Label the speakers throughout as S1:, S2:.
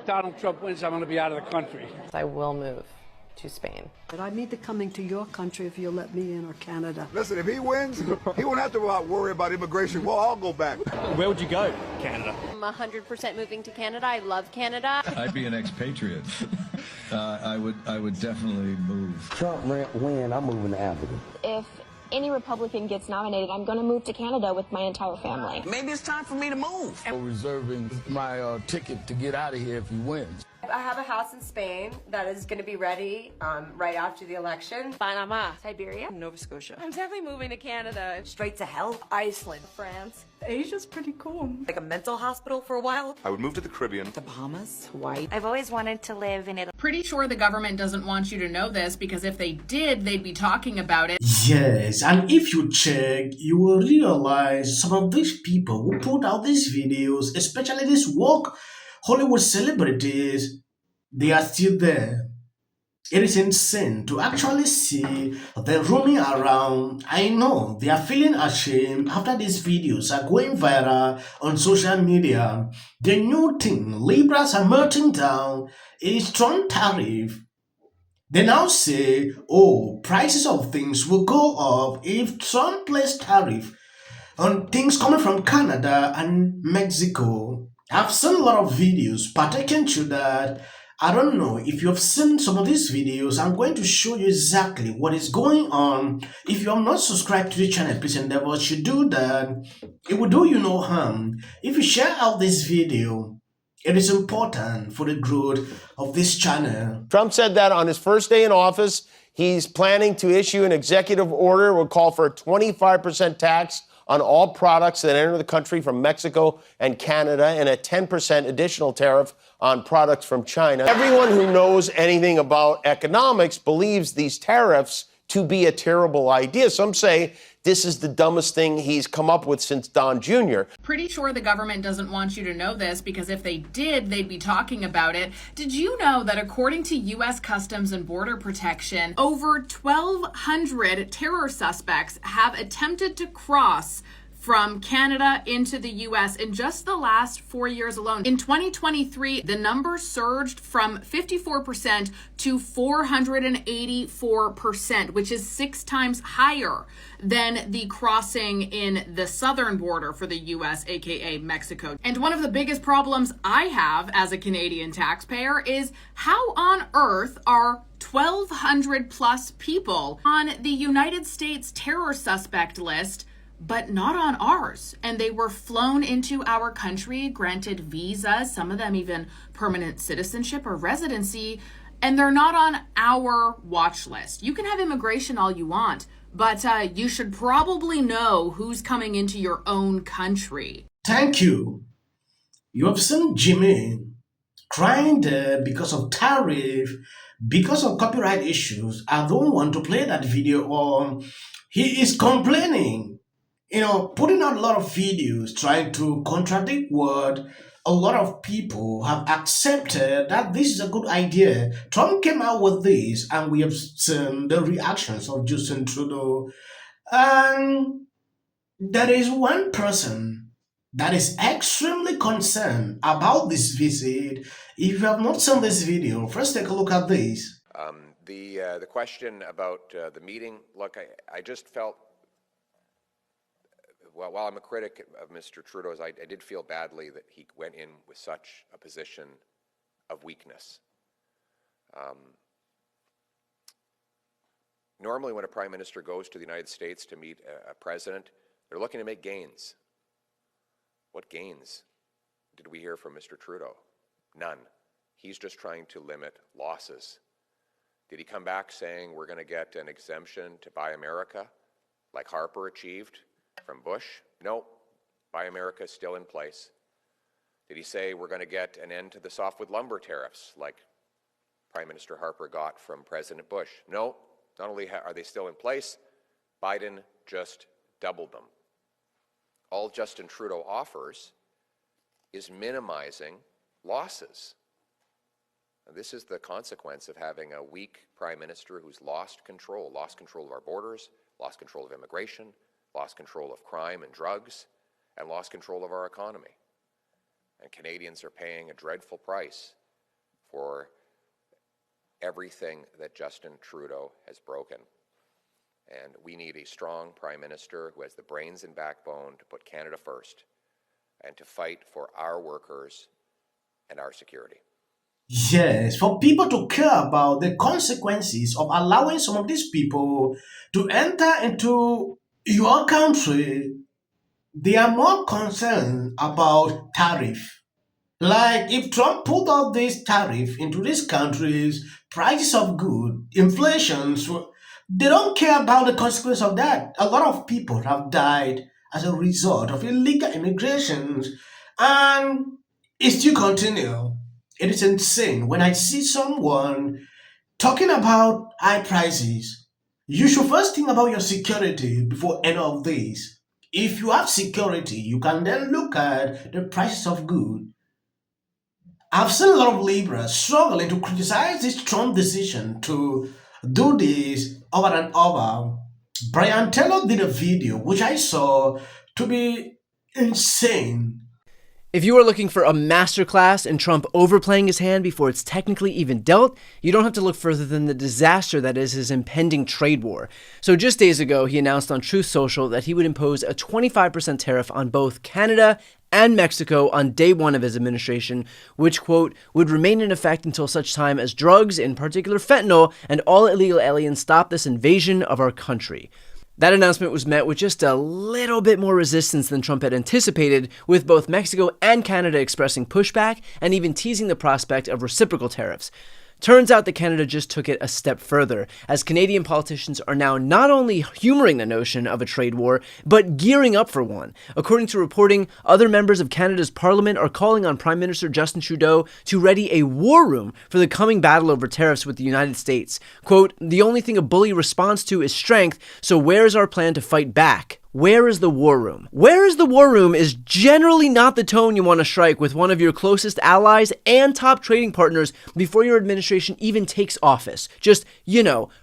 S1: Donald Trump wins, I'm going to be out of the country.
S2: I will move to Spain.
S3: But I'm either coming to your country if you'll let me in, or Canada.
S4: Listen, if he wins, he won't have to worry about immigration. Well, I'll go back.
S5: Where would you go? Canada.
S6: I'm 100% moving to Canada. I love Canada.
S7: I'd be an expatriate. I would definitely move.
S8: Trump win, I'm moving to Africa.
S9: If any Republican gets nominated, I'm going to move to Canada with my entire family.
S10: Maybe it's time for me to move.
S8: I'm reserving my ticket to get out of here if he wins.
S11: I have a house in Spain that is going to be ready right after the election.
S6: Panama, Siberia,
S11: Nova Scotia.
S6: I'm definitely moving to Canada.
S11: Straight to hell. Iceland.
S6: France.
S3: Asia's pretty cool.
S11: Like a mental hospital for a while.
S4: I would move to the Caribbean.
S11: The Bahamas, Hawaii.
S12: I've always wanted to live in Italy.
S13: Pretty sure the government doesn't want you to know this, because if they did, they'd be talking about it.
S14: Yes, and if you check, you will realize some of these people who put out these videos, especially these woke Hollywood celebrities, they are still there. It is insane to actually see them roaming around. I know they are feeling ashamed after these videos are going viral on social media. The new thing Libras are melting down is Trump tariff. They now say, oh, prices of things will go up if Trump places tariff on things coming from Canada and Mexico. I've seen a lot of videos pertaining to that. I don't know if you've seen some of these videos. I'm going to show you exactly what is going on. If you are not subscribed to the channel, please endeavor to do that. It will do you no harm. If you share out this video, it is important for the growth of this channel.
S15: Trump said that on his first day in office. He's planning to issue an executive order will call for a 25% tax on all products that enter the country from Mexico and Canada, and a 10% additional tariff on products from China. Everyone who knows anything about economics believes these tariffs to be a terrible idea. Some say this is the dumbest thing he's come up with since Don Jr.
S13: Pretty sure the government doesn't want you to know this, because if they did, they'd be talking about it. Did you know that according to U.S. Customs and Border Protection, over 1,200 terror suspects have attempted to cross from Canada into the U.S. in just the last 4 years alone? In 2023, the number surged from 54% to 484%, which is 6 times higher than the crossing in the southern border for the U.S., aka Mexico. And one of the biggest problems I have as a Canadian taxpayer is how on earth are 1,200 plus people on the United States terror suspect list, but not on ours? And they were flown into our country, granted visas, some of them even permanent citizenship or residency, and they're not on our watch list. You can have immigration all you want, but you should probably know who's coming into your own country.
S14: Thank you. You have seen Jimmy crying there because of tariff, because of copyright issues. I don't want to play that video, or he is complaining. Putting out a lot of videos trying to contradict what a lot of people have accepted that this is a good idea. Trump came out with this, and we have seen the reactions of Justin Trudeau. And there is one person that is extremely concerned about this visit. If you have not seen this video, first take a look at this.
S16: The question about the meeting, look, I just felt, well, while I'm a critic of Mr. Trudeau's, I did feel badly that he went in with such a position of weakness. Normally when a prime minister goes to the United States to meet a president, they're looking to make gains. What gains did we hear from Mr. Trudeau? None. He's just trying to limit losses. Did he come back saying we're going to get an exemption to Buy America, like Harper achieved from Bush? No, Buy America is still in place. Did he say we're going to get an end to the softwood lumber tariffs, like Prime Minister Harper got from President Bush? No, not only are they still in place, Biden just doubled them. All Justin Trudeau offers is minimizing losses. And this is the consequence of having a weak prime minister who's lost control of our borders, lost control of immigration, lost control of crime and drugs, and lost control of our economy. And Canadians are paying a dreadful price for everything that Justin Trudeau has broken. And we need a strong Prime Minister who has the brains and backbone to put Canada first and to fight for our workers and our security.
S14: Yes, for people to care about the consequences of allowing some of these people to enter into your country, they are more concerned about tariff. Like if Trump put out this tariff into these countries, prices of goods, inflation, they don't care about the consequence of that. A lot of people have died as a result of illegal immigrations, and it still continues. It is insane when I see someone talking about high prices. You should first think about your security before any of this. If you have security, you can then look at the prices of goods. I've seen a lot of liberals struggling to criticize this Trump decision to do this over and over. Brian Taylor did a video which I saw to be insane.
S10: If you are looking for a masterclass in Trump overplaying his hand before it's technically even dealt, you don't have to look further than the disaster that is his impending trade war. So just days ago, he announced on Truth Social that he would impose a 25% tariff on both Canada and Mexico on day one of his administration, which, quote, would remain in effect until such time as drugs, in particular fentanyl, and all illegal aliens stop this invasion of our country. That announcement was met with just a little bit more resistance than Trump had anticipated, with both Mexico and Canada expressing pushback and even teasing the prospect of reciprocal tariffs. Turns out that Canada just took it a step further, as Canadian politicians are now not only humoring the notion of a trade war, but gearing up for one. According to reporting, other members of Canada's parliament are calling on Prime Minister Justin Trudeau to ready a war room for the coming battle over tariffs with the United States. Quote, "The only thing a bully responds to is strength, so where's our plan to fight back? Where is the war room?" Where is the war room is generally not the tone you want to strike with one of your closest allies and top trading partners before your administration even takes office. Just,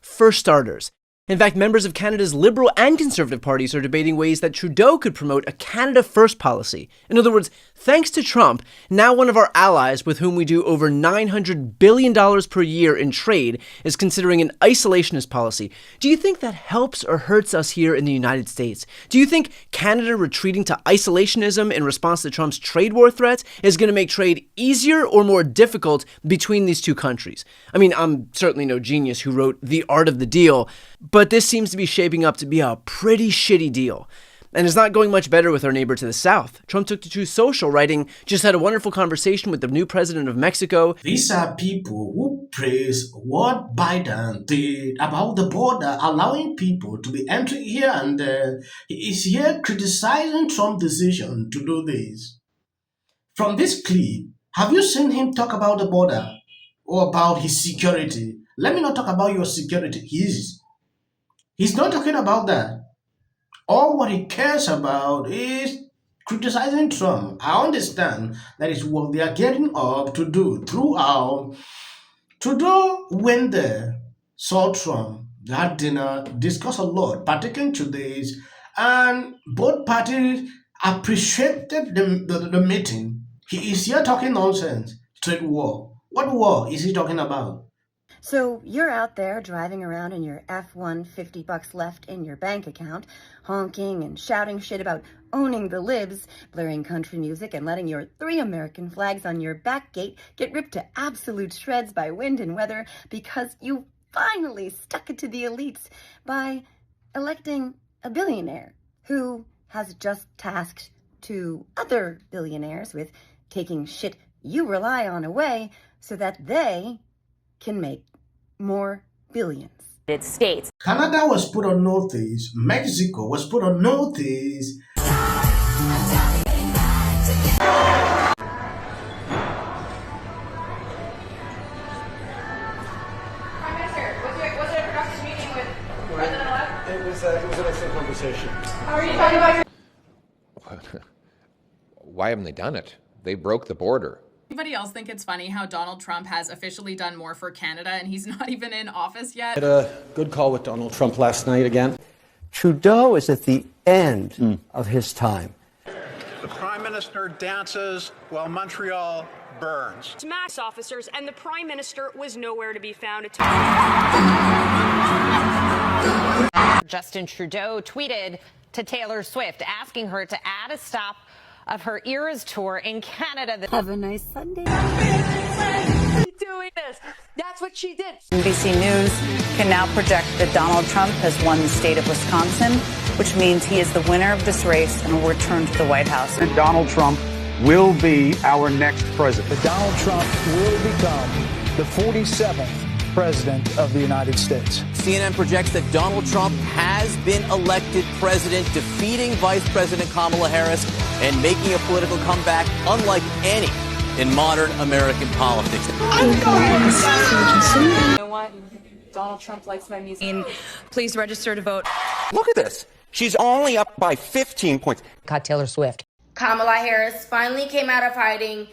S10: for starters. In fact, members of Canada's Liberal and Conservative parties are debating ways that Trudeau could promote a Canada First policy. In other words, thanks to Trump, now one of our allies with whom we do over $900 billion per year in trade is considering an isolationist policy. Do you think that helps or hurts us here in the United States? Do you think Canada retreating to isolationism in response to Trump's trade war threats is going to make trade easier or more difficult between these two countries? I mean, I'm certainly no genius who wrote The Art of the Deal, but this seems to be shaping up to be a pretty shitty deal. And it's not going much better with our neighbor to the south. Trump took to Truth Social, writing, "Just had a wonderful conversation with the new president of Mexico."
S14: These are people who praise what Biden did about the border, allowing people to be entering here and there. He is here criticizing Trump's decision to do this. From this clip, have you seen him talk about the border or about his security? Let me not talk about your security. He's not talking about that. All what he cares about is criticizing Trump. I understand that is what they are getting up to do throughout. Trudeau went there, saw Trump, had dinner, discussed a lot, partaking to this, and both parties appreciated the meeting. He is here talking nonsense. Trade war. What war is he talking about?
S17: So you're out there driving around in your F-150 bucks left in your bank account, honking and shouting shit about owning the libs, blaring country music and letting your 3 American flags on your back gate get ripped to absolute shreds by wind and weather because you finally stuck it to the elites by electing a billionaire who has just tasked 2 other billionaires with taking shit you rely on away so that they can make more billions.
S12: States.
S14: Canada was put on notice. Mexico was put on notice.
S18: It was an excellent conversation.
S6: How are you talking about your...
S16: Why haven't they done it? They broke the border.
S13: Anybody else think it's funny how Donald Trump has officially done more for Canada and he's not even in office yet?
S18: Had a good call with Donald Trump last night again.
S19: Trudeau is at the end of his time.
S20: The Prime Minister dances while Montreal burns.
S21: Mass officers, and the Prime Minister was nowhere to be found.
S2: Justin Trudeau tweeted to Taylor Swift asking her to add a stop of her Eras tour in Canada.
S3: Have a nice Sunday.
S21: Doing this. That's what she did.
S22: NBC News can now project that Donald Trump has won the state of Wisconsin, which means he is the winner of this race and will return to the White House.
S23: And Donald Trump will be our next president.
S24: Donald Trump will become the 47th president of the United States.
S5: CNN projects that Donald Trump has been elected president, defeating Vice President Kamala Harris and making a political comeback unlike any in modern American politics.
S21: You know what? Donald Trump likes my music.
S22: Please register to vote.
S20: Look at this. She's only up by 15 points.
S22: Got Taylor Swift.
S11: Kamala Harris finally came out of hiding